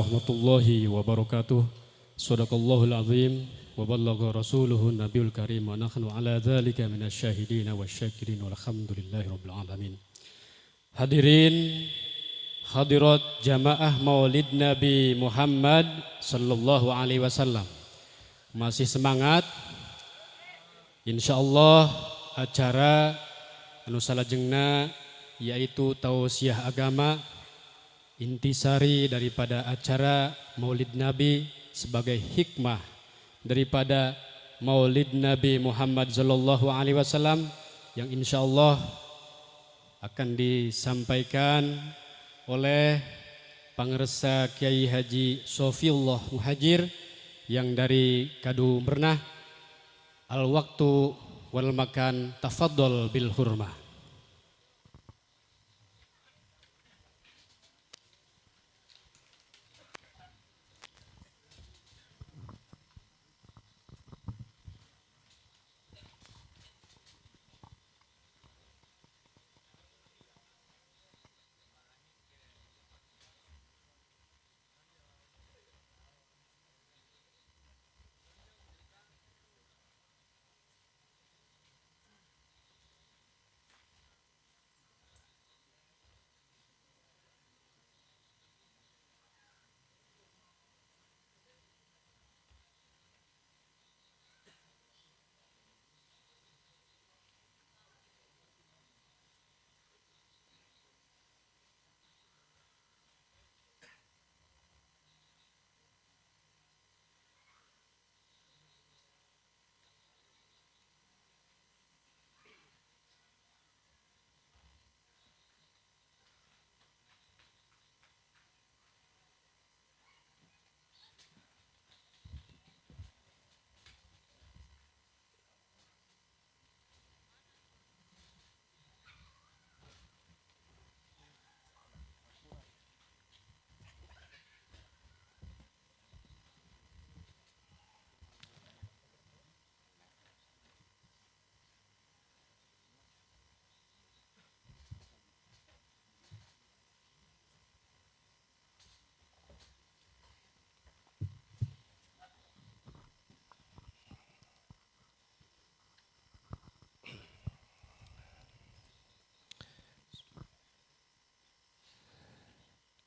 Warahmatullahi wabarakatuh. Shadaqallahul azim wa ballagha rasuluhun nabiyul karim wa nahnu ala dzalika minasyahidin wasyakirin walhamdulillahi rabbil alamin. Hadirin hadirat jamaah Maulid Nabi Muhammad sallallahu alaihi wasallam. Masih semangat? Insyaallah acara anu salajengna yaitu tausiah agama, intisari daripada acara Maulid Nabi sebagai hikmah daripada Maulid Nabi Muhammad sallallahu alaihi wasallam yang insyaallah akan disampaikan oleh Pangresa Kiai Haji Sofiullah Muhajir yang dari Kadu Bernah. Al-waktu wal makan tafadhol bil hurmah.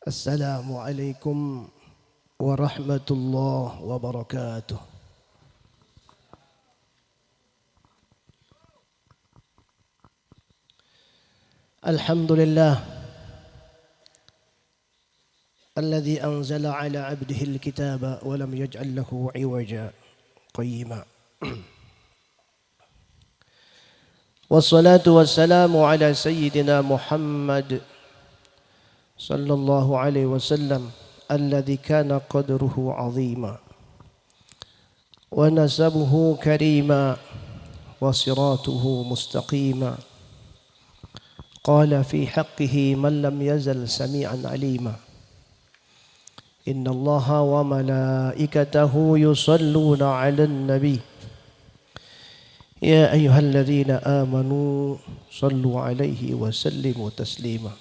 Assalamualaikum warahmatullahi wabarakatuh. Alhamdulillah alladzi anzala ala 'abdihi al-kitaba wa lam yaj'al lahu 'iwaja qayyima. Wassalatu wassalamu ala sayyidina Muhammad صلى الله عليه وسلم الذي كان قدره عظيما ونسبه كريما وصراطه مستقيما. قال في حقه من لم يزل سميعا عليما. إن الله وملائكته يصلون على النبي يا أيها الذين آمنوا صلوا عليه وسلموا تسليما.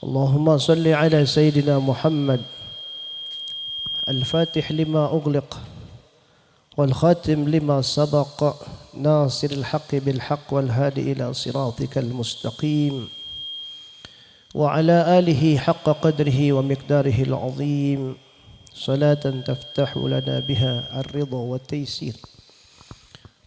اللهم صل على سيدنا محمد الفاتح لما أغلق والخاتم لما سبق ناصر الحق بالحق والهادي إلى صراطك المستقيم وعلى آله حق قدره ومقداره العظيم صلاة تفتح لنا بها الرضا والتيسير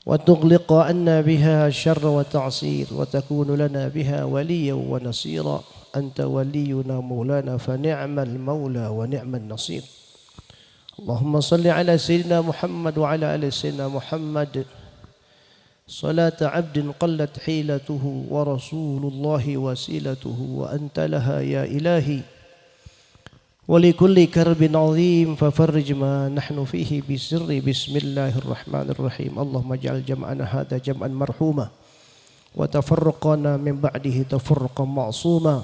وتغلق عنا بها الشر والتعسير وتكون لنا بها وليا ونصيرا. أنت ولينا مولانا فنعم المولى ونعم النصير. اللهم صل على سيدنا محمد وعلى آل سيدنا محمد صلاة عبد قلت حيلته ورسول الله وسيلته وأنت لها يا إلهي ولكل كرب عظيم ففرج ما نحن فيه بسر بسم الله الرحمن الرحيم. اللهم اجعل جمعنا هذا جمعا مرحوما وتفرقنا من بعده تفرقا معصوما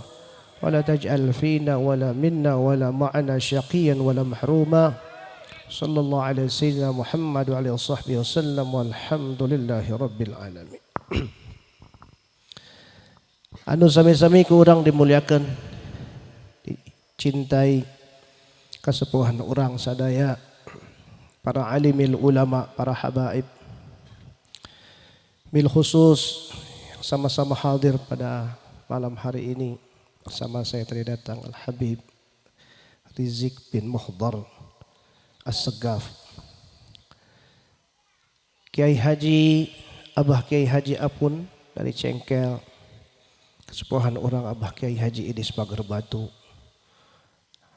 ولا تجعل فينا ولا منا ولا معنا شقيا ولا محروما. صلى الله على سيدنا محمد وعلى صحبه وسلم والحمد لله رب العالمين. Anu sami-sami ku urang dimuliakan, dicintai kasepuhan orang sadaya, para alimil ulama, para habaib, bil khusus yang sama-sama hadir pada malam hari ini bersama saya tadi datang Al-Habib Rizik bin Muhdar As-Segaf, Kiai Haji Abah Kiai Haji Apun dari Cengkel, kesepuhan orang Abah Kiai Haji Idis Pagar Batu,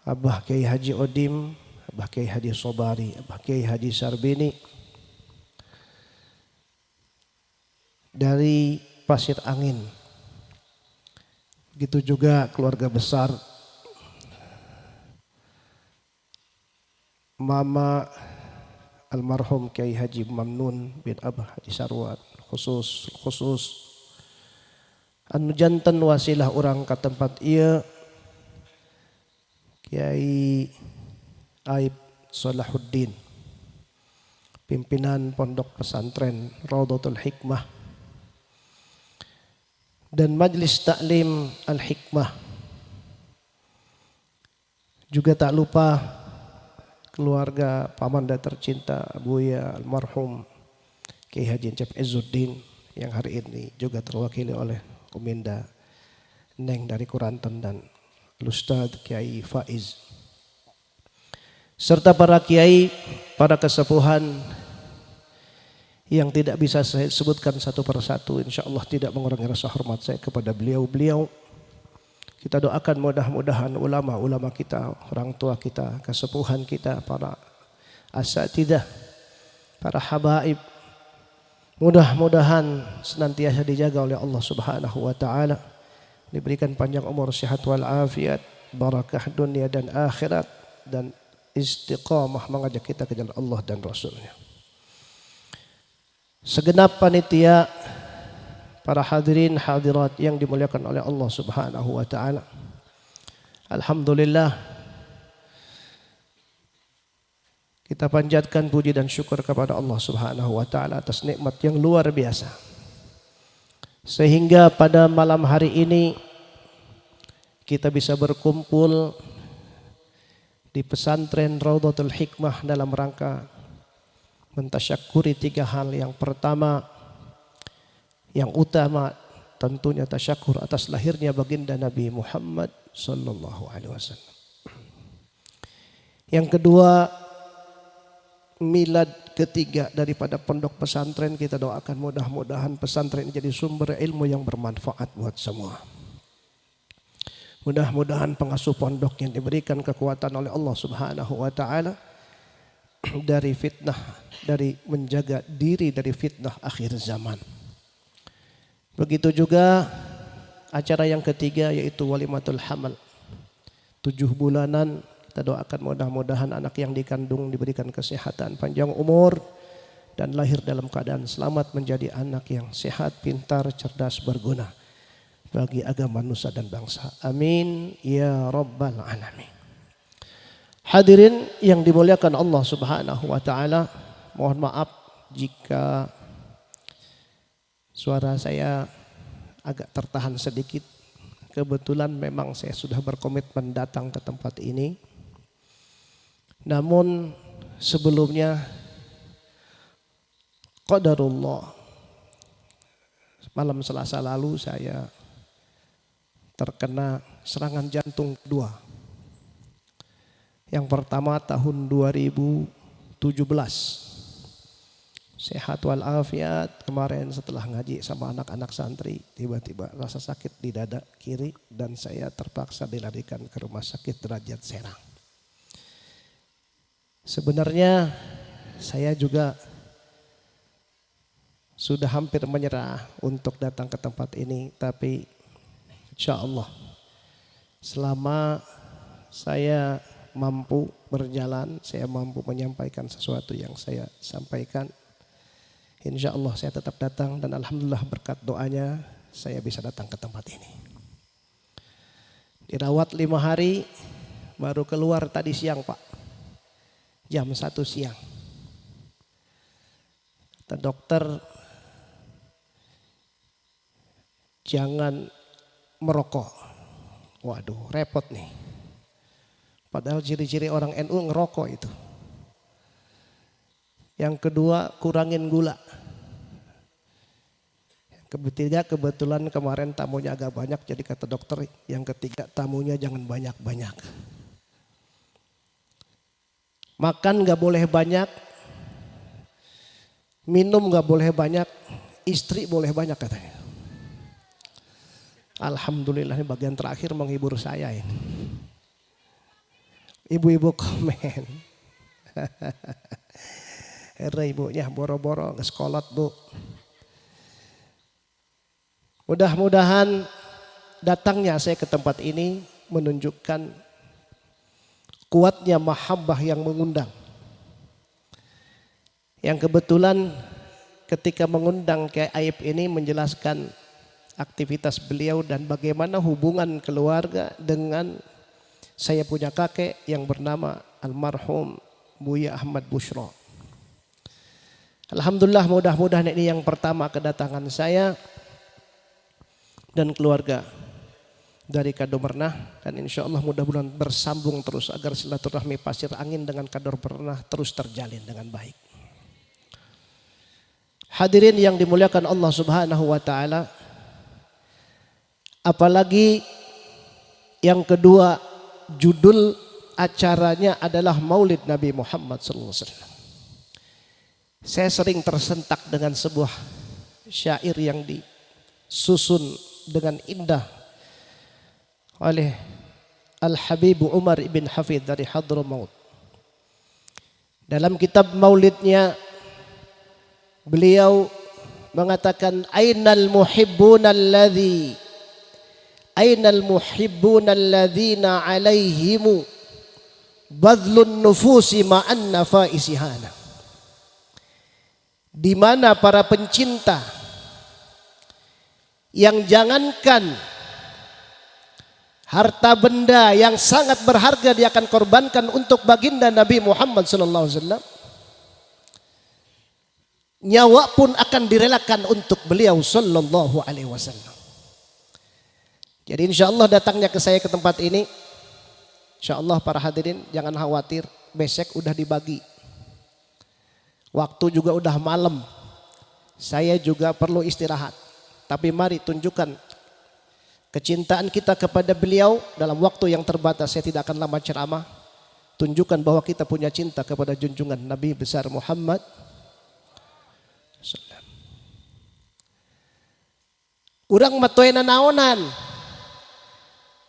Abah Kiai Haji Odim, Abah Kiai Haji Sobari, Abah Kiai Haji Sarbini dari Pasir Angin. Begitu juga keluarga besar Mama almarhum Kiai Haji Mamnun bin Abah Haji Sarwan, khusus anu janten wasilah orang ke tempat ieu Kiai Aib Salahuddin, pimpinan pondok pesantren Raudhatul Hikmah dan Majlis Taklim Al-Hikmah. Juga tak lupa keluarga pamanda tercinta Buya almarhum Kiai Haji Encep Izzuddin yang hari ini juga terwakili oleh Kuminda Neng dari Kuranten dan Ustadz Kiai Faiz, serta para kiai, para kesepuhan yang tidak bisa saya sebutkan satu persatu, insya Allah tidak mengurangi rasa hormat saya kepada beliau-beliau. Kita doakan mudah-mudahan ulama-ulama kita, orang tua kita, kesepuhan kita, para asatidah, para habaib, mudah-mudahan senantiasa dijaga oleh Allah Subhanahu wa taala, diberikan panjang umur, sehat wal afiat, barakah dunia dan akhirat, dan istiqamah mengajak kita ke jalan Allah dan Rasulnya. Segenap panitia, para hadirin hadirat yang dimuliakan oleh Allah Subhanahu wa taala. Alhamdulillah kita panjatkan puji dan syukur kepada Allah Subhanahu wa taala atas nikmat yang luar biasa. Sehingga pada malam hari ini kita bisa berkumpul di pesantren Raudhatul Hikmah dalam rangka mentasyakuri 3 hal. Yang pertama, yang utama tentunya tasyakur atas lahirnya baginda Nabi Muhammad sallallahu alaihi wasallam. Yang kedua, milad ketiga daripada pondok pesantren. Kita doakan mudah-mudahan pesantren jadi sumber ilmu yang bermanfaat buat semua. Mudah-mudahan pengasuh pondok yang diberikan kekuatan oleh Allah Subhanahu wa taala dari fitnah, dari menjaga diri dari fitnah akhir zaman. Begitu juga acara yang ketiga yaitu walimatul hamal, 7 bulanan. Kita doakan mudah-mudahan anak yang dikandung diberikan kesehatan, panjang umur, dan lahir dalam keadaan selamat menjadi anak yang sehat, pintar, cerdas, berguna bagi agama, nusa dan bangsa. Amin ya rabbal alamin. Hadirin yang dimuliakan Allah Subhanahu wa taala, mohon maaf jika suara saya agak tertahan sedikit. Kebetulan memang saya sudah berkomitmen datang ke tempat ini. Namun sebelumnya qadarullah, malam Selasa lalu saya terkena serangan jantung kedua. Yang pertama tahun 2017. Sehat walafiat, kemarin setelah ngaji sama anak-anak santri, tiba-tiba rasa sakit di dada kiri dan saya terpaksa dilarikan ke rumah sakit Derajat Serang. Sebenarnya saya juga sudah hampir menyerah untuk datang ke tempat ini, tapi insya Allah selama saya mampu berjalan, saya mampu menyampaikan sesuatu yang saya sampaikan, insya Allah saya tetap datang, dan alhamdulillah berkat doanya saya bisa datang ke tempat ini. Dirawat 5 hari, baru keluar tadi siang Pak, jam 1 siang. Kata dokter, jangan merokok. Waduh, repot nih. Padahal ciri-ciri orang NU ngerokok itu. Yang kedua, kurangin gula. Yang ketiga, kebetulan kemarin tamunya agak banyak, jadi kata dokter, yang ketiga tamunya jangan banyak-banyak. Makan gak boleh banyak, minum gak boleh banyak, istri boleh banyak katanya. Alhamdulillah ini bagian terakhir menghibur saya ini. Ibu-ibu komen. Era ibunya boro-boro ngeskolot bu. Mudah-mudahan datangnya saya ke tempat ini menunjukkan kuatnya mahabbah yang mengundang. Yang kebetulan ketika mengundang Kiai Aib ini menjelaskan aktivitas beliau dan bagaimana hubungan keluarga dengan saya punya kakek yang bernama almarhum Buya Ahmad Bushro. Alhamdulillah, mudah-mudahan ini yang pertama kedatangan saya dan keluarga dari Kador Bernah, dan insya Allah mudah-mudahan bersambung terus agar silaturahmi pasir angin dengan Kador Bernah terus terjalin dengan baik. Hadirin yang dimuliakan Allah Subhanahu wa taala, apalagi yang kedua, judul acaranya adalah Maulid Nabi Muhammad SAW. Saya sering tersentak dengan sebuah syair yang disusun dengan indah oleh Al-Habib Umar ibn Hafidh dari Hadramaut. Dalam kitab maulidnya beliau mengatakan ainal muhibbuna alladzina alaihimu badlun nufusi ma'an nafaisihana. Di mana para pencinta yang jangankan harta benda yang sangat berharga dia akan korbankan untuk baginda Nabi Muhammad SAW, nyawa pun akan direlakan untuk beliau Sallallahu Alaihi Wasallam. Jadi insya Allah datangnya ke saya ke tempat ini, insya Allah para hadirin jangan khawatir, besek udah dibagi. Waktu juga udah malam, saya juga perlu istirahat. Tapi mari tunjukkan kecintaan kita kepada beliau dalam waktu yang terbatas. Saya tidak akan lama ceramah. Tunjukkan bahwa kita punya cinta kepada junjungan Nabi besar Muhammad SAW. Urang matoena naonan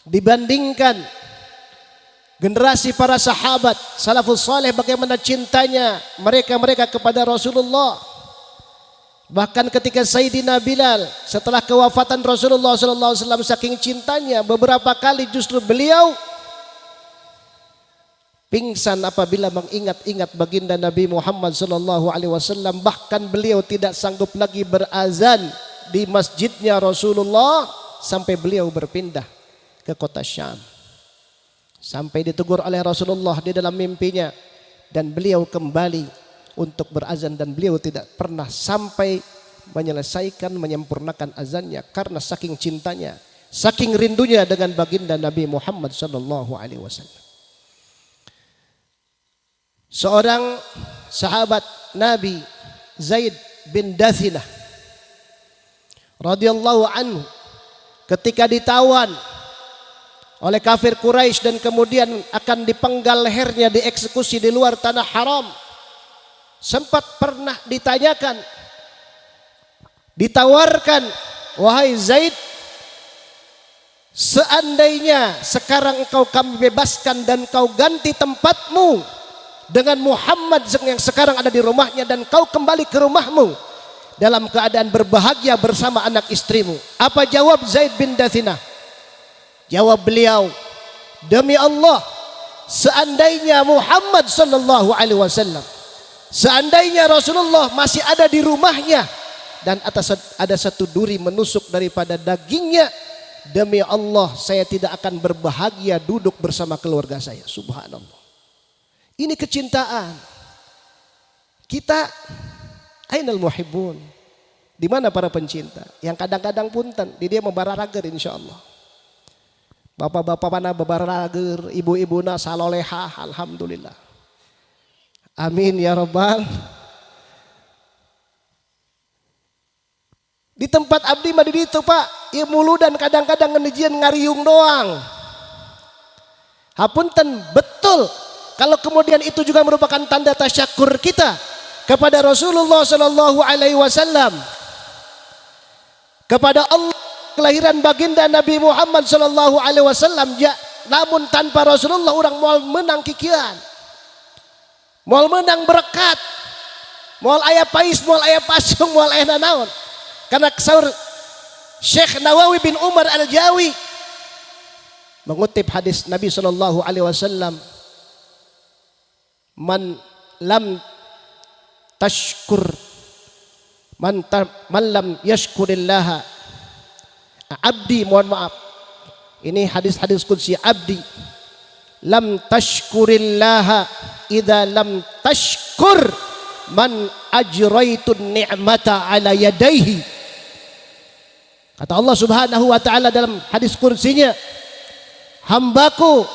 dibandingkan generasi para sahabat salafus saleh, bagaimana cintanya mereka kepada Rasulullah. Bahkan ketika Sayyidina Bilal setelah kewafatan Rasulullah SAW, saking cintanya beberapa kali justru beliau pingsan apabila mengingat-ingat baginda Nabi Muhammad SAW. Bahkan beliau tidak sanggup lagi berazan di masjidnya Rasulullah sampai beliau berpindah ke kota Syam. Sampai ditegur oleh Rasulullah di dalam mimpinya dan beliau kembali untuk berazan, dan beliau tidak pernah sampai menyelesaikan menyempurnakan azannya karena saking cintanya, saking rindunya dengan baginda Nabi Muhammad SAW. Seorang sahabat Nabi, Zaid bin Dathinah radhiyallahu anhu, ketika ditawan oleh kafir Quraisy dan kemudian akan dipenggal lehernya, dieksekusi di luar tanah haram, sempat pernah ditanyakan, ditawarkan, wahai Zaid, seandainya sekarang engkau kami bebaskan dan kau ganti tempatmu dengan Muhammad yang sekarang ada di rumahnya, dan kau kembali ke rumahmu dalam keadaan berbahagia bersama anak istrimu, apa jawab Zaid bin Dathinah? Jawab beliau, demi Allah, seandainya Muhammad sallallahu alaihi wasallam, seandainya Rasulullah masih ada di rumahnya dan ada satu duri menusuk daripada dagingnya, demi Allah saya tidak akan berbahagia duduk bersama keluarga saya. Subhanallah. Ini kecintaan. Kita ainal muhibbun. Di mana para pencinta yang kadang-kadang punten di dia membararager insyaallah. Bapak-bapak mana babarager, ibu-ibuna salolehah, alhamdulillah. Amin ya rabbal. Di tempat abdi mah di ditu Pak, ieu muludan kadang-kadang ngeujian ngariung doang. Hapunten betul. Kalau kemudian itu juga merupakan tanda tasyakur kita kepada Rasulullah sallallahu alaihi wasallam, kepada Allah, kelahiran baginda Nabi Muhammad sallallahu alaihi wasallam, namun tanpa Rasulullah orang moal menang kikian, moal menang berkat, moal aya pais, moal aya pasung, moal aya nanaon. Karena saur Syekh Nawawi bin Umar Al-Jawi mengutip hadis Nabi sallallahu alaihi wasallam, man lam lam yashkurillaha abdi, mohon maaf, ini hadis qudsi, abdi lam tashkurillaha idza lam tashkur man ajraitun ni'mata ala yadaihi. Kata Allah Subhanahu wa taala dalam hadis qudsinya, hambaku,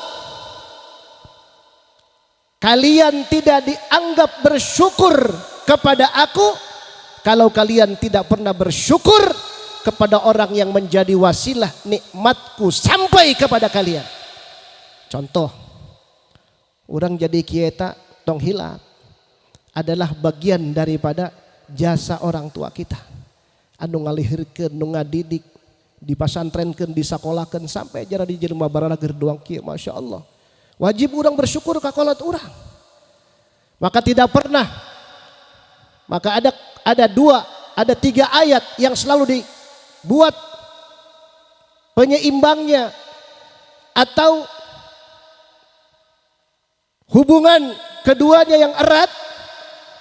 kalian tidak dianggap bersyukur kepada aku kalau kalian tidak pernah bersyukur kepada orang yang menjadi wasilah nikmatku sampai kepada kalian. Contoh, orang jadi kieta tong hilap adalah bagian daripada jasa orang tua kita. Anu ngalihirkeun, nu ngadidik, dipasantrenkeun, disakolahkeun sampai jara di jelema bararager doang kieu, masya Allah. Wajib orang bersyukur ka kolot orang. Maka tidak pernah, maka ada tiga ayat yang selalu dibuat penyeimbangnya atau hubungan keduanya yang erat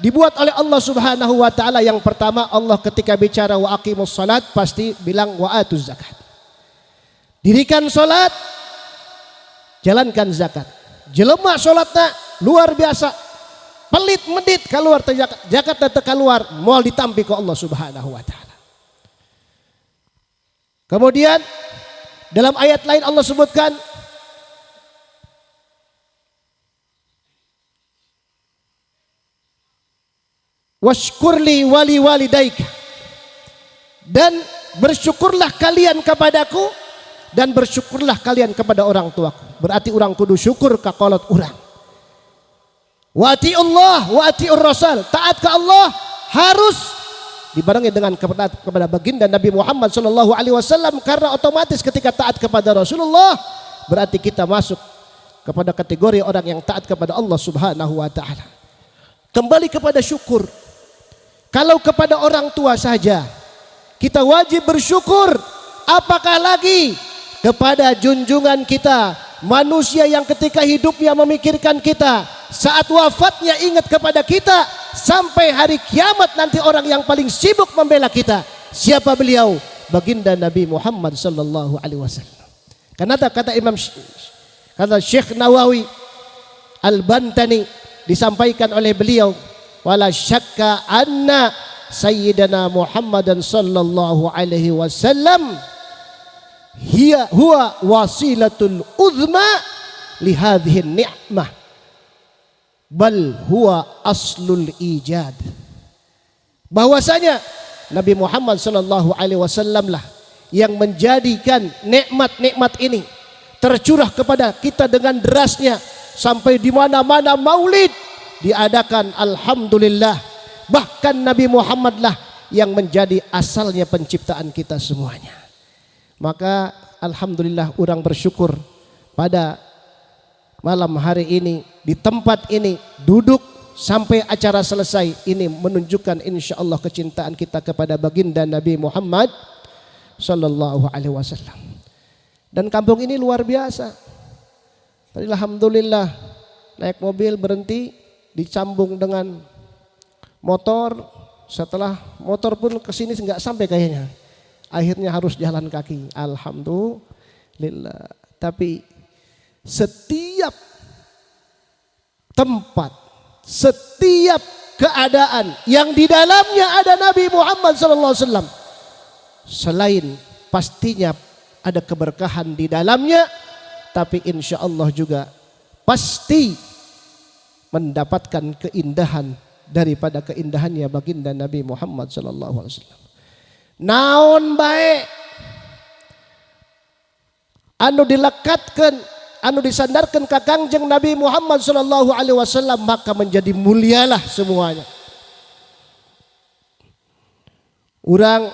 dibuat oleh Allah Subhanahu wa taala. Yang pertama, Allah ketika bicara wa aqimus salat pasti bilang wa atuz zakat. Dirikan salat, jalankan zakat. Jelema salatna luar biasa, pelit medit keluar zakat teh keluar moal ditampi ku Allah Subhanahu wa taala. Kemudian dalam ayat lain Allah sebutkan washkurli wali walidaik, dan bersyukurlah kalian kepadaku dan bersyukurlah kalian kepada orang tuaku. Berarti orang kudu syukur ka kolot urang. Wa atiullah wa atiur rasul, taat ke Allah harus dibarengi dengan kepada baginda Nabi Muhammad sallallahu alaihi wasallam, karena otomatis ketika taat kepada Rasulullah berarti kita masuk kepada kategori orang yang taat kepada Allah Subhanahu wa taala. Kembali kepada syukur. Kalau kepada orang tua saja kita wajib bersyukur, apakah lagi kepada junjungan kita, manusia yang ketika hidupnya memikirkan kita, saat wafatnya ingat kepada kita, sampai hari kiamat nanti orang yang paling sibuk membela kita. Siapa beliau? Baginda Nabi Muhammad sallallahu alaihi wasallam. Karena kata Syekh Nawawi Al-Bantani, disampaikan oleh beliau, wala syakka anna sayyidana Muhammadan sallallahu alaihi wasallam huwa wasilatul uzma li hadhihi ni'mah bal huwa aslul ijad. Bahwasanya Nabi Muhammad sallallahu alaihi wasallam lah yang menjadikan nikmat-nikmat ini tercurah kepada kita dengan derasnya, sampai di mana-mana maulid diadakan, alhamdulillah. Bahkan Nabi Muhammad lah yang menjadi asalnya penciptaan kita semuanya. Maka alhamdulillah orang bersyukur pada malam hari ini di tempat ini duduk sampai acara selesai. Ini menunjukkan insyaallah kecintaan kita kepada baginda Nabi Muhammad sallallahu alaihi wasallam. Dan kampung ini luar biasa. Tadi alhamdulillah naik mobil berhenti disambung dengan motor, setelah motor pun kesini nggak sampai kayaknya, akhirnya harus jalan kaki, alhamdulillah. Tapi setiap tempat, setiap keadaan yang di dalamnya ada Nabi Muhammad SAW, selain pastinya ada keberkahan di dalamnya, tapi insya Allah juga pasti mendapatkan keindahan daripada keindahannya baginda Nabi Muhammad sallallahu alaihi wasallam. Naon bae anu dilekatkan, anu disandarkan ka Kangjeng Nabi Muhammad sallallahu alaihi wasallam, maka menjadi mulialah semuanya. Urang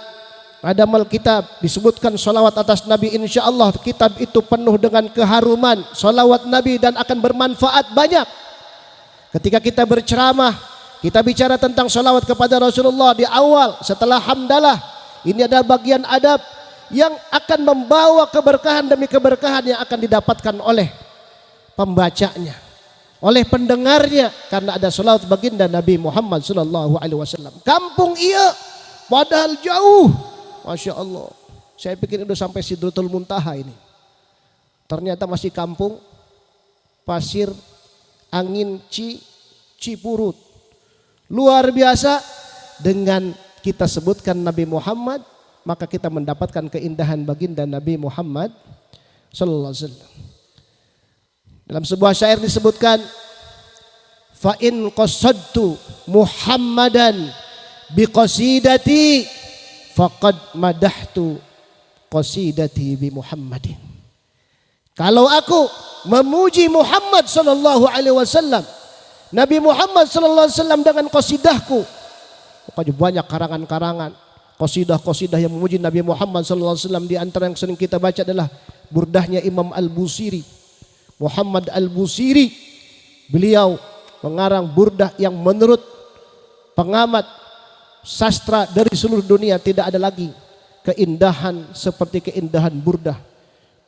ada mal kitab disebutkan salawat atas Nabi, insya Allah kitab itu penuh dengan keharuman salawat Nabi dan akan bermanfaat banyak. Ketika kita berceramah, kita bicara tentang salawat kepada Rasulullah di awal setelah hamdalah. Ini adalah bagian adab yang akan membawa keberkahan demi keberkahan yang akan didapatkan oleh pembacanya, oleh pendengarnya, karena ada salawat baginda Nabi Muhammad sallallahu alaihi wasallam. Kampung iya padahal jauh. Masya Allah, saya pikir udah sampai Sidratul Muntaha ini. Ternyata masih kampung pasir angin Cipurut. Luar biasa. Dengan kita sebutkan Nabi Muhammad, maka kita mendapatkan keindahan baginda Nabi Muhammad sallallahu alaihi wasallam. Dalam sebuah syair disebutkan, fa in qasadtu Muhammadan biqasidati faqad madahtu qasidati bi Muhammadin. Kalau aku memuji Muhammad sallallahu alaihi wasallam, Nabi Muhammad sallallahu alaihi wasallam dengan qasidahku, pokoknya banyak karangan-karangan qasidah-qasidah yang memuji Nabi Muhammad sallallahu alaihi wasallam. Di antara yang sering kita baca adalah burdahnya Imam Al-Busiri, Muhammad Al-Busiri. Beliau mengarang burdah yang menurut pengamat sastra dari seluruh dunia tidak ada lagi keindahan seperti keindahan burdah.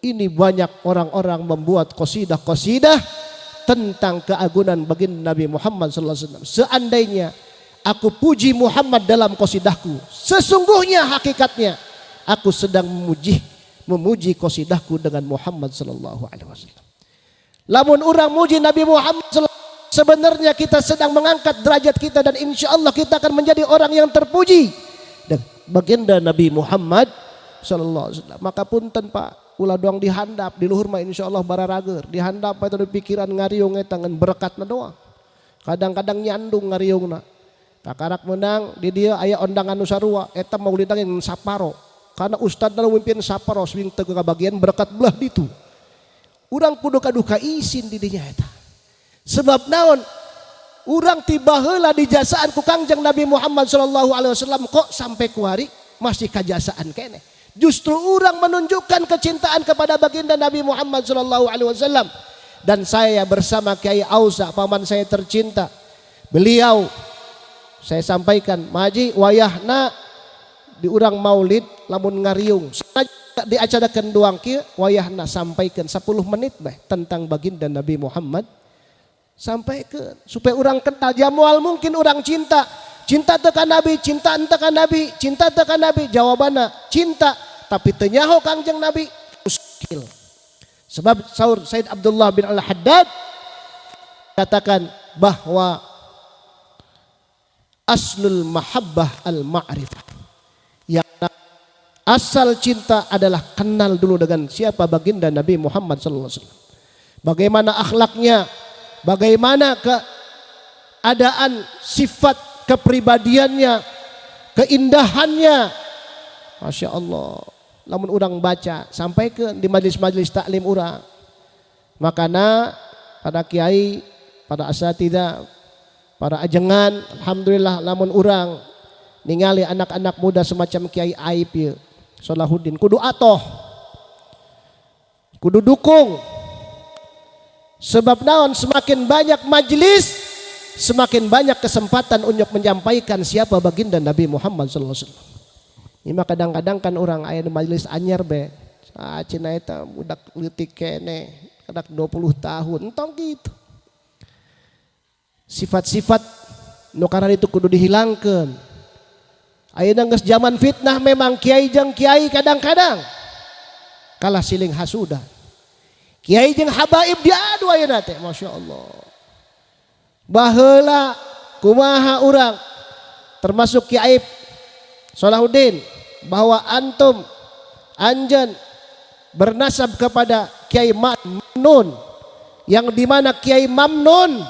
Ini banyak orang-orang membuat qasidah-qasidah tentang keagungan baginda Nabi Muhammad sallallahu alaihi wasallam. Seandainya aku puji Muhammad dalam qasidahku, sesungguhnya hakikatnya aku sedang memuji qasidahku dengan Muhammad sallallahu alaihi wasallam. Lamun orang muji Nabi Muhammad sallallahu alaihi wasallam, sebenarnya kita sedang mengangkat derajat kita dan insya Allah kita akan menjadi orang yang terpuji dan baginda Nabi Muhammad sallallahu alaihi wasallam. Maka punten Pak, ulah doang dihandap di luhur mah insya Allah bararager. Dihandap itu di pikiran ngariung eta ngan berekatna doang. Kadang-kadang nyandung ngariungna. Kakarak menang di dia aya ondangan nu sarua eta maulidang yang saparo. Karena ustadna mimpin saparo swing teu bagian berkat belah ditu. Urang kudu kaduka izin di dinya eta. Sebab naon? Urang tiba heula dijasaan ku Kangjeng Nabi Muhammad sallallahu alaihi wasallam, kok sampai kuari masih kajasaan kene. Justru urang menunjukkan kecintaan kepada baginda Nabi Muhammad sallallahu alaihi wasallam. Dan saya bersama Kiai Ausa, paman saya tercinta, beliau saya sampaikan, maji wayahna di urang maulid lamun ngariung di acara kenduang kieu wayahna sampaikan 10 menit beh tentang baginda Nabi Muhammad, sampaikan supaya orang kenal jamual mungkin orang cinta tekan Nabi, cinta tekan Nabi, cinta tekan Nabi, jawabannya cinta tapi teu nyaho Kangjeng Nabi muskil. Sebab saur Said Abdullah bin Al-Haddad katakan bahwa aslul mahabbah al-ma'rifah, yang asal cinta adalah kenal dulu dengan siapa baginda Nabi Muhammad sallallahu alaihi wasallam. Bagaimana akhlaknya, bagaimana keadaan sifat kepribadiannya, keindahannya. Masya Allah. Lamun urang baca sampaikan di majlis-majlis taklim urang. Makana pada kiai, pada asatidzah, para ajengan, alhamdulillah lamun urang ningali anak-anak muda semacam Kiai Aib ya, Salahuddin, kudu atoh, kudu dukung. Sebab naon, semakin banyak majlis, semakin banyak kesempatan untuk menyampaikan siapa baginda Nabi Muhammad sallallahu alaihi wasallam. Ini mah kadang-kadang kan orang aya di majlis anyar be, cina eta budak leutik kene, kadak 20 tahun, entong gitu. Sifat-sifat nu karana itu kudu dihilangkeun. Ayeuna geus zaman fitnah, memang kiai jeung kiai kadang-kadang kalah siling hasuda. Kiai jeung habaib diadu ayeuna teh, Masya Allah. Baheula kumaha urang termasuk Kiai Salahuddin bahwa antum anjeun bernasab kepada Kiai Mamnun, yang dimana Kiai Mamnun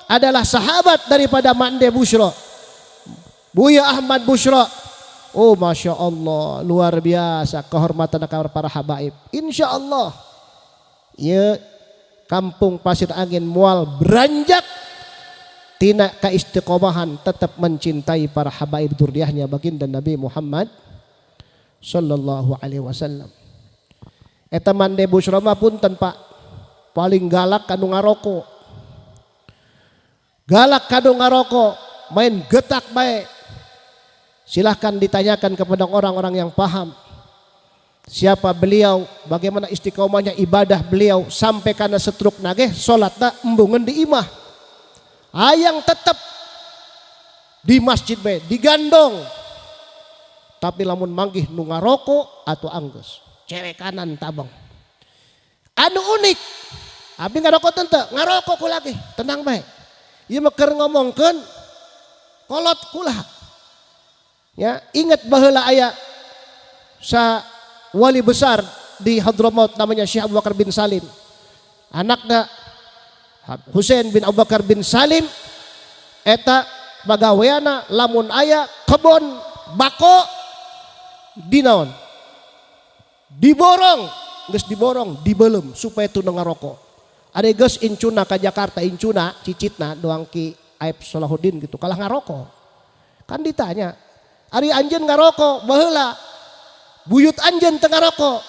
adalah sahabat daripada Mande Busyra, Buya Ahmad Busyra. Oh Masya Allah, luar biasa kehormatan para habaib. Insya Allah ya kampung Pasir Angin mual beranjak tina keistiqomahan tetap mencintai para habaib dzurriyyahnya baginda Nabi Muhammad sallallahu alaihi wasallam. Eta Mande Busyra mah punten Pak, paling galak kanu ngaroko. Galak kanu ngaroko, main getak bae. Silahkan ditanyakan kepada orang-orang yang paham. Siapa beliau, bagaimana istiqomahnya ibadah beliau sampai karena setruk nageh salatna embungeun di imah. Hayang tetap di masjid bae digandong. Tapi lamun manggih nu ngaroko atau anggeus cere kanan tabang. Anu unik, abi ngaroko teu ngaroko ku lagi, tenang bae. Ieu mah keur ngomongkeun kolot kulah. Ya, ingat baheula aya sa wali besar di Hadramaut namanya Syekh Abu Bakar bin Salim. Anakna Husain bin Abu Bakar bin Salim eta pagaweana lamun aya kebon bako dinaon diborong, geus diborong dibeulem supaya teu ngaroko. Ari geus incuna ka Jakarta, incuna cicitna doang Ki Aib Salahuddin gitu kalah ngaroko. Kan ditanya, ari anjeun ngaroko baheula buyut anjeun teu ngaroko.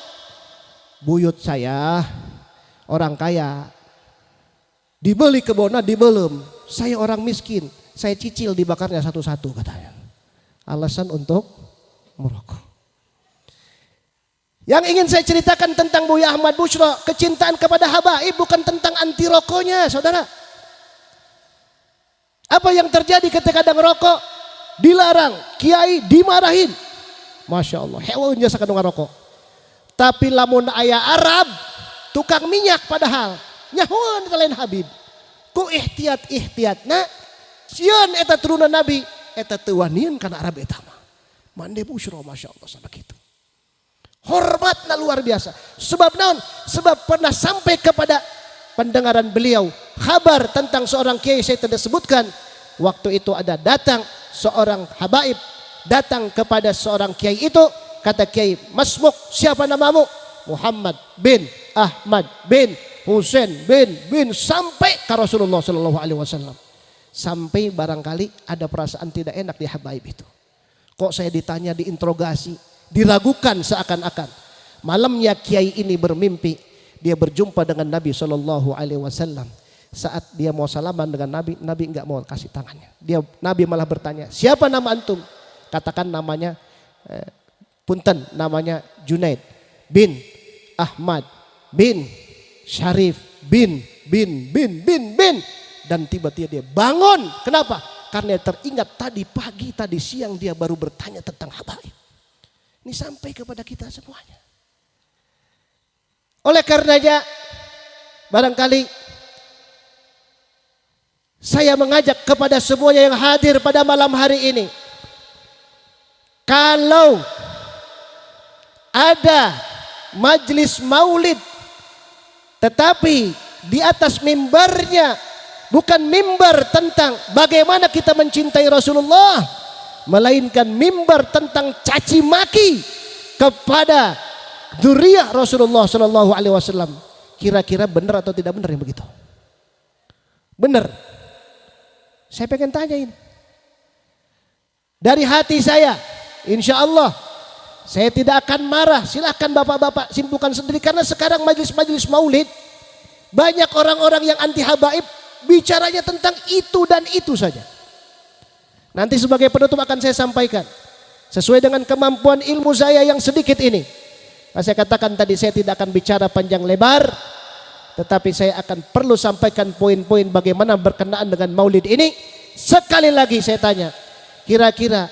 Buyut saya orang kaya, dibeli kebona dibeulem, saya orang miskin, saya cicil dibakarnya satu-satu katanya. Alasan untuk merokok. Yang ingin saya ceritakan tentang Buya Ahmad Busyra, kecintaan kepada habaib bukan tentang anti rokoknya, saudara. Apa yang terjadi ketika ada ngerokok? Dilarang, kiai dimarahin. Masya Allah, hewan jasa kandung ngerokok. Tapi lamun aya Arab, tukang minyak padahal, nyahuan itu lain Habib. Ku ihtiyat-ihtiyatna, sieun eta turunan Nabi, eta teu wanian kana Arab eta mah. Mande Busyra Masya Allah sama gitu. Hormatna luar biasa. Sebab naon? Sebab pernah sampai kepada pendengaran beliau kabar tentang seorang kiai saya tidak sebutkan. Waktu itu ada datang seorang habaib datang kepada seorang kiai itu, kata kiai, Masmuk, siapa namamu? Muhammad bin Ahmad bin Husain bin sampai ke Rasulullah sallallahu alaihi wasallam. Sampai barangkali ada perasaan tidak enak di habaib itu. Kok saya ditanya, diinterogasi, diragukan seakan-akan. Malamnya kiai ini bermimpi dia berjumpa dengan Nabi sallallahu alaihi wasallam. Saat dia mau salaman dengan Nabi, Nabi enggak mau kasih tangannya. Nabi malah bertanya, "Siapa nama antum?" Katakan namanya punten, namanya Junaid bin Ahmad bin Syarif bin dan tiba-tiba dia bangun. Kenapa? Karena teringat tadi pagi, tadi siang dia baru bertanya tentang habaib. Ini sampai kepada kita semuanya. Oleh karenanya barangkali saya mengajak kepada semuanya yang hadir pada malam hari ini, kalau ada majelis maulid tetapi di atas mimbarnya bukan mimbar tentang bagaimana kita mencintai Rasulullah, melainkan mimbar tentang caci maki kepada dzurriyyah Rasulullah sallallahu alaihi wasallam. Kira-kira benar atau tidak benar yang begitu? Benar. Saya pengen tanyain. Dari hati saya, insya Allah saya tidak akan marah. Silahkan bapak-bapak simpulkan sendiri, karena sekarang majelis-majelis maulid banyak orang-orang yang anti habaib bicaranya tentang itu dan itu saja. Nanti sebagai penutup akan saya sampaikan sesuai dengan kemampuan ilmu saya yang sedikit ini. Saya katakan tadi saya tidak akan bicara panjang lebar, tetapi saya akan perlu sampaikan poin-poin bagaimana berkenaan dengan maulid ini. Sekali lagi saya tanya, kira-kira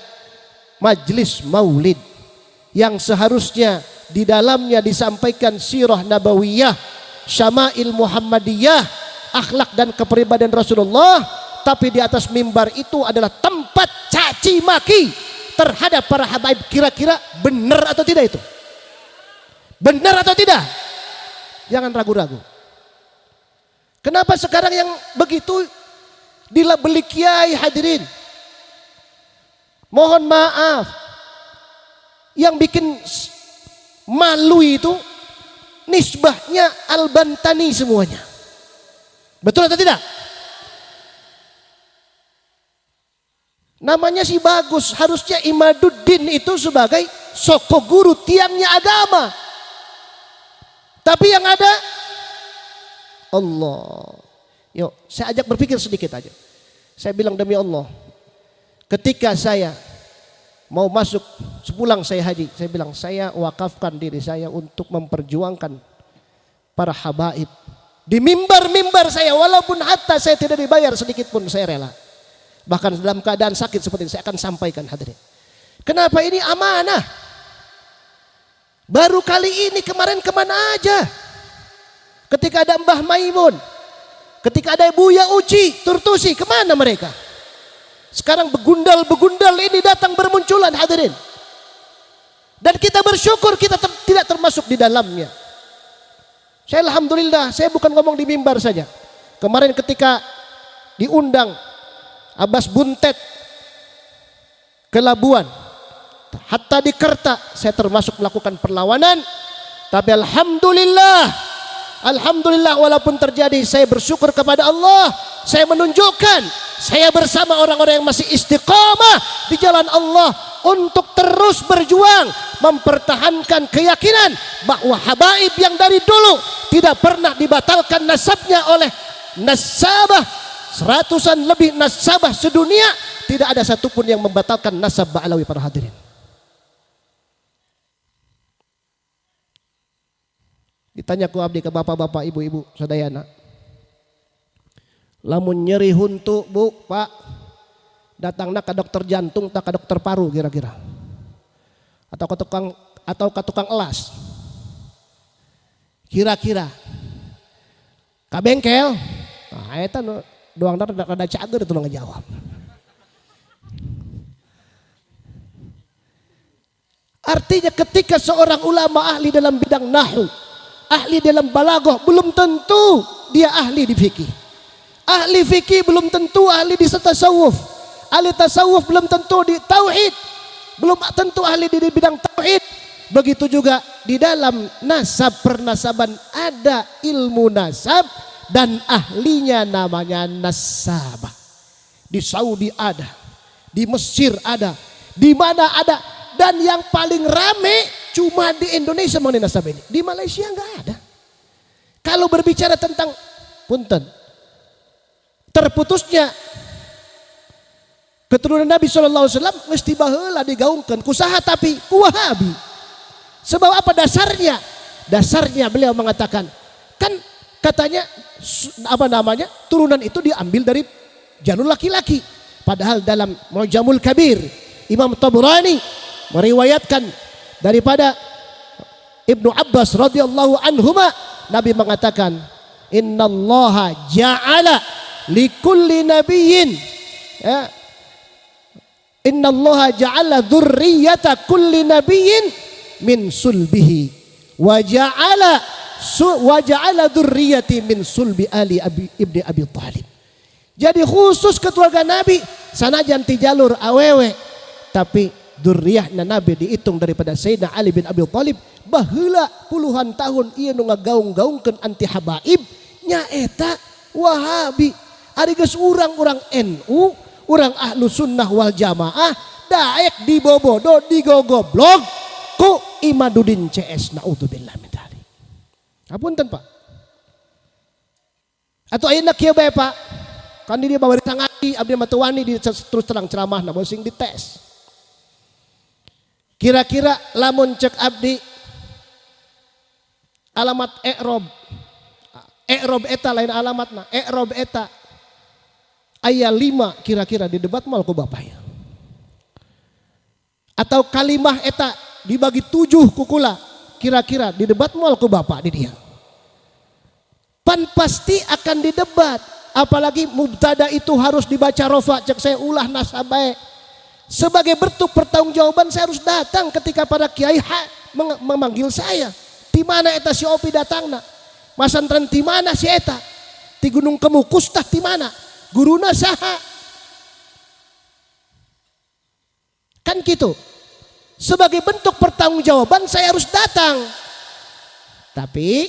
majelis maulid yang seharusnya di dalamnya disampaikan sirah nabawiyah, syama'il Muhammadiyah, akhlak dan kepribadian Rasulullah, tapi di atas mimbar itu adalah tempat caci maki terhadap para habaib, kira-kira benar atau tidak itu? Benar atau tidak? Jangan ragu-ragu. Kenapa sekarang yang begitu dilabeli kiai, hadirin? Mohon maaf. Yang bikin malu itu nisbahnya Al-Bantani semuanya. Betul atau tidak? Namanya sih bagus. Harusnya Imaduddin itu sebagai soko guru tiangnya agama. Tapi yang ada Allah. Yuk, saya ajak berpikir sedikit aja. Saya bilang demi Allah, ketika saya mau masuk sepulang saya haji, saya bilang saya wakafkan diri saya untuk memperjuangkan para habaib. Di mimbar-mimbar saya, walaupun hatta saya tidak dibayar sedikit pun saya rela. Bahkan dalam keadaan sakit seperti ini saya akan sampaikan, hadirin. Kenapa? Ini amanah. Baru kali ini, kemarin kemana aja? Ketika ada Mbah Maimun, ketika ada Buya Uci, Turtusi, kemana mereka? Sekarang begundal-begundal ini datang bermunculan, hadirin. Dan kita bersyukur kita tidak termasuk di dalamnya. Saya alhamdulillah, saya bukan ngomong di mimbar saja. Kemarin ketika diundang Abbas Buntet ke Labuan, hatta di Kerta, saya termasuk melakukan perlawanan. Tapi alhamdulillah walaupun terjadi, saya bersyukur kepada Allah. Saya menunjukkan saya bersama orang-orang yang masih istiqamah di jalan Allah untuk terus berjuang mempertahankan keyakinan bahwa habaib yang dari dulu tidak pernah dibatalkan nasabnya oleh nasabah, seratusan lebih nasabah sedunia, tidak ada satupun yang membatalkan nasab Ba'alawi, para hadirin. Ditanya ku abdi ke bapak-bapak, ibu-ibu, sadayana, lamun nyeri huntu bu, pak, datangna ke dokter jantung tak ke dokter paru kira-kira, atau ke tukang elas, kira-kira ka bengkel. Nah, eta doang rada cager itu ngejawab. Artinya ketika seorang ulama ahli dalam bidang nahwu, ahli dalam balaghah, belum tentu dia ahli di fikih. Ahli fikih belum tentu ahli di tasawuf. Ahli tasawuf belum tentu di tauhid. Belum tentu ahli di bidang tauhid. Begitu juga di dalam nasab pernasaban ada ilmu nasab dan ahlinya namanya nasabah. Di Saudi ada, di Mesir ada, di mana ada, dan yang paling rame cuma di Indonesia mengenai nasab ini. Di Malaysia nggak ada. Kalau berbicara tentang punten, terputusnya keturunan Nabi SAW mesti baheula digaungkan kusaha tapi ku Wahabi. Sebab apa dasarnya? Dasarnya beliau mengatakan, kan katanya apa namanya, turunan itu diambil dari jalur laki-laki. Padahal dalam Mu'jamul Kabir Imam Tabrani meriwayatkan daripada Ibnu Abbas radhiyallahu anhuma, Nabi mengatakan, innallaha ja'ala likulli nabiyyin, ya, innallaha ja'ala dzurriyyata kulli nabiyyin min sulbihi wa ja'ala dzurriyyati min sulbi ali ibni Abi Thalib. Jadi khusus keluarga Nabi sanajan ti jalur awewe, tapi dzurriyyahna Nabi dihitung daripada Sayyidina Ali bin Abi Thalib. Baheula puluhan tahun ieu nu ngagaung-gaungkeun anti habaib nyaeta Wahabi. Ari geus urang-urang NU, urang ahlu sunnah wal jamaah daek dibobodo digogoblok ku Imaduddin CS, naudzubillah min dzalik. Hapunten Pak. Atau ayeuna kieu bae Pak. Kan dia bawa ngaji, abdi mah teu wani terus terang ceramahna bosing dites. Kira-kira lamun cek abdi alamat i'rob eta lain alamatna, i'rob eta aya 5 kira-kira di debat mal ku bapak ya. Atau kalimah eta dibagi 7 kukula, kira-kira di debat mal ku bapak di dia. Pan pasti akan didebat, apalagi mubtada itu harus dibaca rofa, cek saya ulah nasabae. Sebagai bentuk pertanggungjawaban saya harus datang ketika para kiai memanggil saya. Ti mana eta si Opi datangna? Masantren ti mana si eta? Ti Gunung Kemukus tah ti mana? Guruna saha? Kan gitu. Sebagai bentuk pertanggungjawaban saya harus datang. Tapi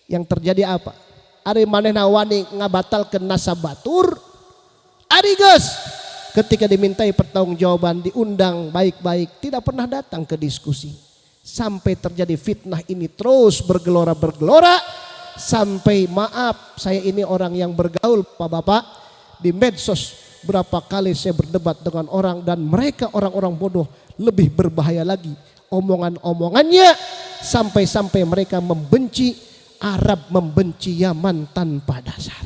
yang terjadi apa? Ari manehna wani ngabatalkeun nasabatur. Ari geus ketika dimintai pertanggungjawaban diundang baik-baik tidak pernah datang ke diskusi. Sampai terjadi fitnah ini terus bergelora-bergelora sampai maaf saya ini orang yang bergaul Bapak-bapak di medsos berapa kali saya berdebat dengan orang dan mereka orang-orang bodoh lebih berbahaya lagi omongan-omongannya sampai-sampai mereka membenci Arab, membenci Yaman tanpa dasar.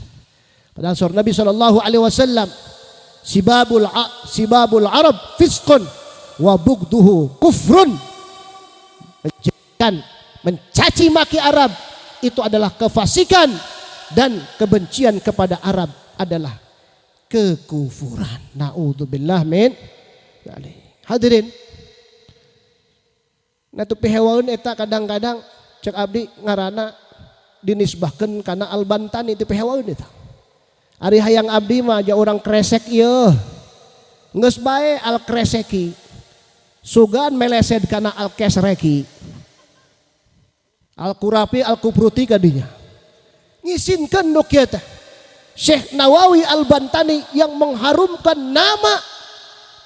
Padahal surah Nabi SAW sibabul Arab fisqun wa bugduhu kufrun. Mencaci maki Arab itu adalah kefasikan dan kebencian kepada Arab adalah kekufuran. Naudzubillah min dzalik. Hadirin, natu pihewaeun eta kadang-kadang cek abdi ngaranna dinisbahkeun kana Al-Bantani teu pihewaeun eta. Ari hayang abdi mah aja urang kresek ieu. Geus bae al-kreseki. Sugan melesed kana al-kesreki. Al-Qurafi al-Kubruti kadinya. Ngisinkeun nu kieu teh. Syekh Nawawi Al-Bantani yang mengharumkan nama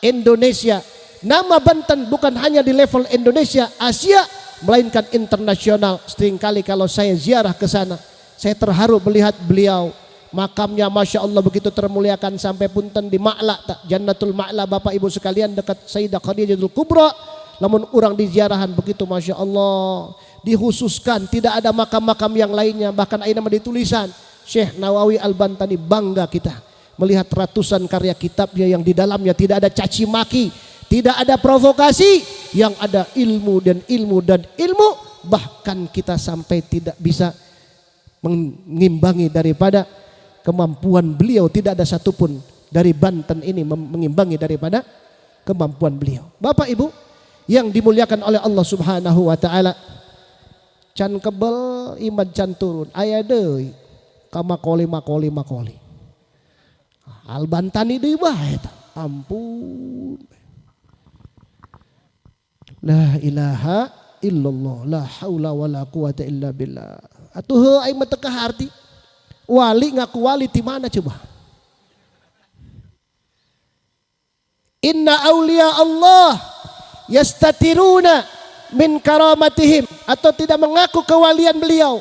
Indonesia, nama Banten bukan hanya di level Indonesia, Asia, melainkan internasional. Seringkali kalau saya ziarah ke sana, saya terharu melihat beliau. Makamnya Masya Allah begitu termuliakan sampai punten di Ma'la, Jannatul Ma'la Bapak Ibu sekalian dekat Sayyidah Khadijatul Kubra. Namun orang di ziarahan begitu Masya Allah dikhususkan, tidak ada makam-makam yang lainnya. Bahkan ada nama ditulisan Syekh Nawawi Al-Bantani, bangga kita melihat ratusan karya kitabnya yang di dalamnya tidak ada caci maki, tidak ada provokasi, yang ada ilmu dan ilmu dan ilmu. Bahkan kita sampai tidak bisa mengimbangi daripada kemampuan beliau. Tidak ada satupun dari Banten ini mengimbangi daripada kemampuan beliau. Bapak Ibu yang dimuliakan oleh Allah Subhanahu wa taala, can kebel iman can turun aya deui ka makoli. Al-Bantani deui bae eta. Ampun. La ilaha illallah, la haula wala quwata illa billah. Atuh aing mah teu kaharti. Wali ngaku wali di mana coba? Inna auliya Allah yastatiruna min karamatihim, atau tidak mengaku kewalian beliau,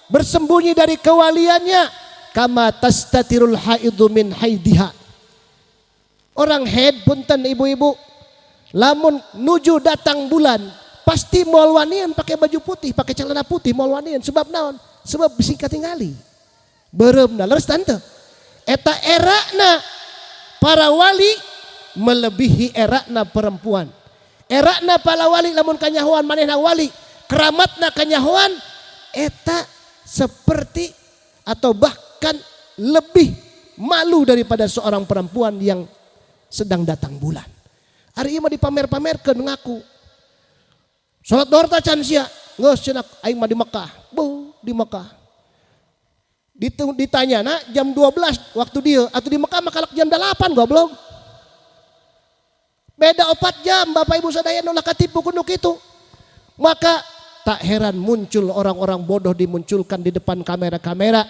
bersembunyi dari kewaliannya, kama tastatirul haidu min haidiha. Orang haid punten ibu-ibu, lamun nuju datang bulan pasti moal wanian pakai baju putih, pakai celana putih moal wanian. Sebab naon? Sebab bisi katingali bereumna leres tante. Eta erana para wali melebihi erana perempuan. Erana para wali lamun kanyahoan manehna wali, keramatna kanyahoan eta seperti atau bahkan lebih malu daripada seorang perempuan yang sedang datang bulan. Ari ieu mah dipamer-pamerkeun ngaku. Salat duhur ta can sia? Geus cenah aing mah di Mekah. Di Mekah. Ditanya na jam 12 waktu dia atau di Mekah mah kalak jam 8 goblok. Beda 4 jam Bapak Ibu sadaya ulah katipu kudu kitu. Maka tak heran muncul orang-orang bodoh dimunculkan di depan kamera-kamera.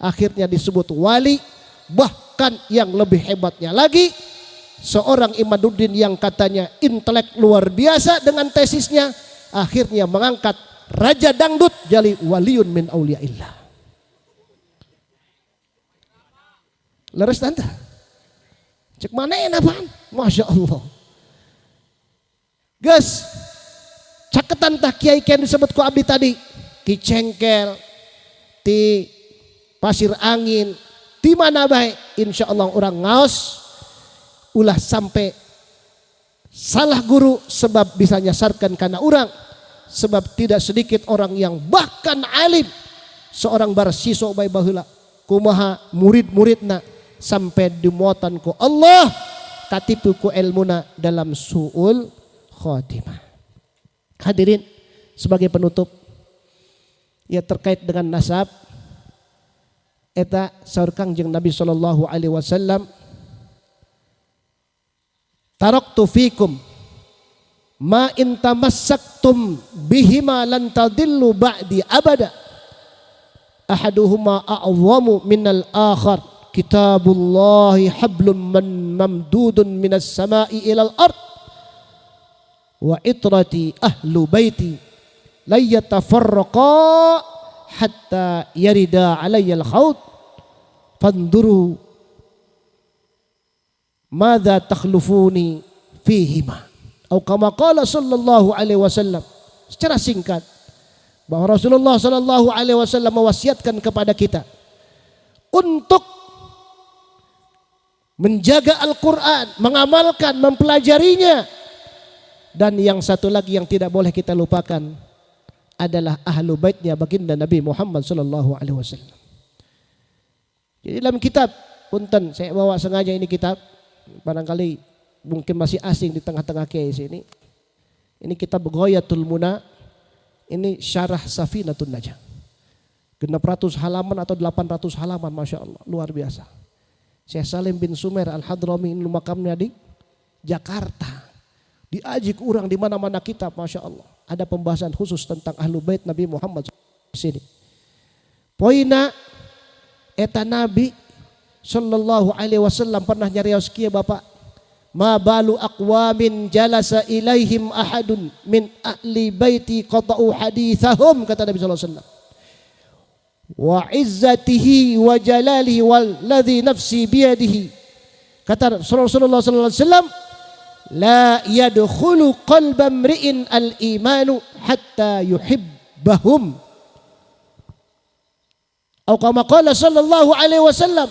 Akhirnya disebut wali. Bahkan yang lebih hebatnya lagi, seorang Imaduddin yang katanya intelek luar biasa dengan tesisnya, akhirnya mengangkat raja dangdut jadi waliun min auliyaillah. Leres tante. Cek mana apaan? Masya Allah. Gus, caketan tah kiai kiai disebut ku abdi tadi, Ki Cengkel, di Pasir Angin, di mana baik, insya Allah orang ngaos, ulah sampai salah guru sebab bisa nyasarkan karena orang, sebab tidak sedikit orang yang bahkan alim, seorang barsiso bae baheula, kumaha murid-muridna sampai dimuatan ku Allah, katipu ku ilmuna dalam su'ul khotimah. Hadirin sebagai penutup ya terkait dengan nasab eta saur Kangjeng Nabi sallallahu alaihi wasallam, taraktu fikum ma in tamassaktum bihima lan tadillu ba'di abada ahaduhuma a'zamu minal akhar kitabullahi hablum mamdudun minas sama'i ilal ard wa itrati ahlu baiti la yatafarraqa hatta yarida alayyal khawd fanduru madza takhlufuni fihima atau kama qala sallallahu alaihi wasallam. Secara singkat bahwa Rasulullah sallallahu alaihi wasallam mewasiatkan kepada kita untuk menjaga Al-Qur'an, mengamalkan, mempelajarinya, dan yang satu lagi yang tidak boleh kita lupakan adalah ahlu baitnya baginda Nabi Muhammad sallallahu alaihi wasallam. Jadi dalam kitab, punten saya bawa sengaja ini kitab, barangkali mungkin masih asing di tengah-tengah kiai sini. Ini kitab Ghayatul Muna, ini syarah Safinatun Najah. 600 halaman atau 800 halaman, Masya Allah, luar biasa. Syekh Salim bin Sumer Al-Hadrami ini makamnya di Jakarta. Diaji ke orang di mana-mana kitab, Masya Allah. Ada pembahasan khusus tentang ahlu bait Nabi Muhammad di sini. Poina eta Nabi sallallahu alaihi wasallam pernah nyarios kieu Bapak. Ma balu aqwamin jalasa ilaihim ahadun min ahli baiti qata'u hadithahum, kata Nabi sallallahu alaihi wasallam. Wa izzatihi wa jalalihi walladhi nafsi biyadihi, kata Rasulullah sallallahu alaihi wasallam, la yadkhulu qalba mri'in al-imanu hatta yuhibbahum. Atau kama qala sallallahu alaihi wasallam,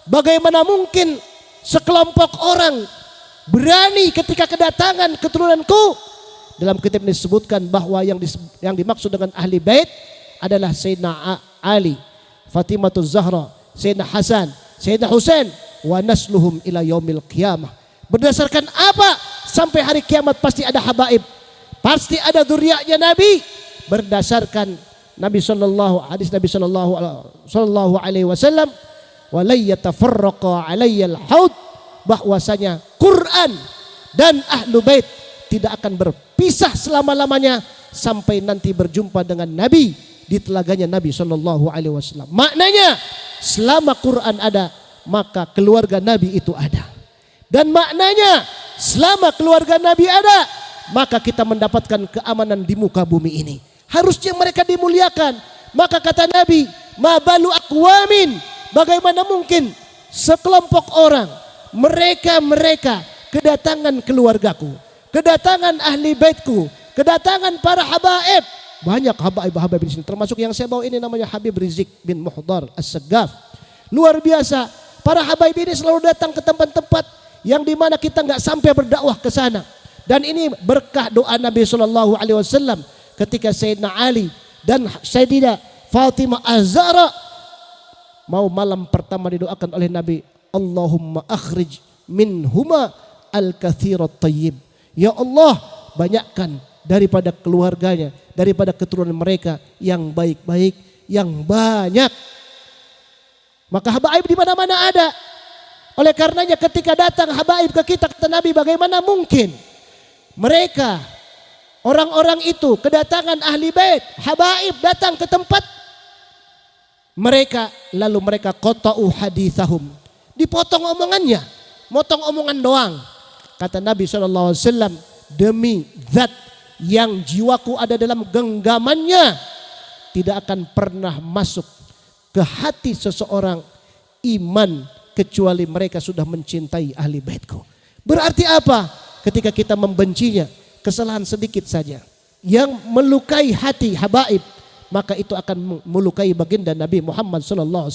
bagaimana mungkin sekelompok orang berani ketika kedatangan keturunanku. Dalam kitab ini disebutkan bahwa yang dimaksud dengan ahli bait adalah Sayyidina Ali, Fatimatul Zahra, Sayyidina Hasan, Sayyidina Husain, wa nasluhum ila yaumil qiyamah. Berdasarkan apa? Sampai hari kiamat pasti ada habaib, pasti ada dzurriyyahnya Nabi. Berdasarkan Nabi sallallahu hadis Nabi sallallahu alaihi wasallam, wa la yatafarraqa alayyal haud, bahwasanya Quran dan ahlu bait tidak akan berpisah selama-lamanya sampai nanti berjumpa dengan Nabi di telaganya Nabi sallallahu alaihi wasallam. Maknanya selama Quran ada, maka keluarga Nabi itu ada. Dan maknanya selama keluarga Nabi ada, maka kita mendapatkan keamanan di muka bumi ini. Harusnya mereka dimuliakan. Maka kata Nabi, ma balu aqwamin, bagaimana mungkin sekelompok orang, mereka kedatangan keluargaku, kedatangan ahli baitku, kedatangan para habaib. Banyak habaib di sini, termasuk yang saya bawa ini namanya Habib Rizik bin Muhdar As-Saggaf. Luar biasa. Para habaib ini selalu datang ke tempat-tempat yang dimana kita nggak sampai berdakwah ke sana. Dan ini berkah doa Nabi Shallallahu Alaihi Wasallam ketika Sayyidina Ali dan Sayyidina Fatimah Az-Zahra mau malam pertama didoakan oleh Nabi, Allahumma akhrij minhuma al-kathirat tayyib. Ya Allah, banyakkan daripada keluarganya, daripada keturunan mereka yang baik-baik, yang banyak. Maka habaib di mana-mana ada. Oleh karenanya ketika datang habaib ke kita, kata Nabi, bagaimana mungkin mereka, orang-orang itu kedatangan ahli bait, habaib datang ke tempat mereka, lalu mereka qata'u hadithahum, dipotong omongannya, motong omongan doang. Kata Nabi SAW, demi zat yang jiwaku ada dalam genggamannya, tidak akan pernah masuk ke hati seseorang iman kecuali mereka sudah mencintai ahli baitku. Berarti apa? Ketika kita membencinya, kesalahan sedikit saja yang melukai hati habaib, maka itu akan melukai baginda Nabi Muhammad SAW.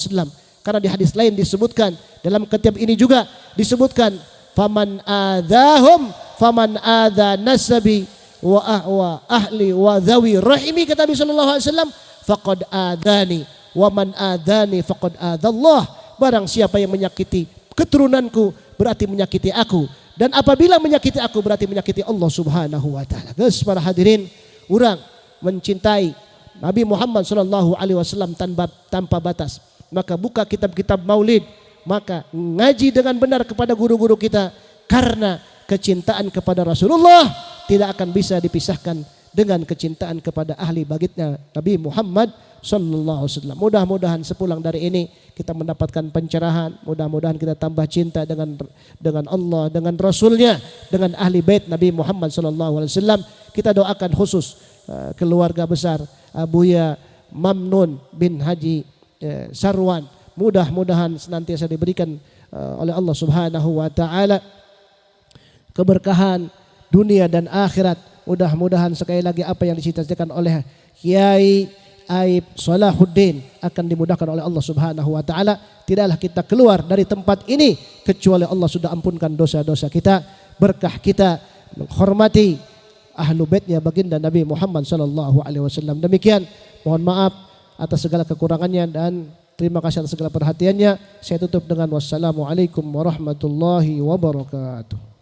Karena di hadis lain disebutkan, dalam kitab ini juga disebutkan, faman adzahum faman adza nasabi wa ahli wa dhawi rahimi, kata Nabi SAW, faqad adzani wa man adzani faqad adzallah. Barang siapa yang menyakiti keturunanku berarti menyakiti aku, dan apabila menyakiti aku berarti menyakiti Allah Subhanahu wa taala. Guys, para hadirin, urang mencintai Nabi Muhammad sallallahu alaihi wasallam tanpa batas, maka buka kitab-kitab maulid, maka ngaji dengan benar kepada guru-guru kita, karena kecintaan kepada Rasulullah tidak akan bisa dipisahkan dengan kecintaan kepada ahli baginda Nabi Muhammad sallallahu alaihi wasallam. Mudah-mudahan sepulang dari ini kita mendapatkan pencerahan, mudah-mudahan kita tambah cinta dengan Allah, dengan Rasulnya, dengan ahli bait Nabi Muhammad sallallahu alaihi wasallam. Kita doakan khusus keluarga besar Buya Mamnun bin Haji Sarwan, mudah-mudahan senantiasa diberikan oleh Allah Subhanahu wa taala keberkahan dunia dan akhirat. Mudah-mudahan sekali lagi apa yang dicita-citakan oleh Kiai Aib Salahuddin akan dimudahkan oleh Allah Subhanahu wa taala. Tidaklah kita keluar dari tempat ini kecuali Allah sudah ampunkan dosa-dosa kita, berkah kita menghormati ahlu baitnya baginda Nabi Muhammad sallallahu alaihi wasallam. Demikian, mohon maaf atas segala kekurangannya dan terima kasih atas segala perhatiannya. Saya tutup dengan wassalamualaikum warahmatullahi wabarakatuh.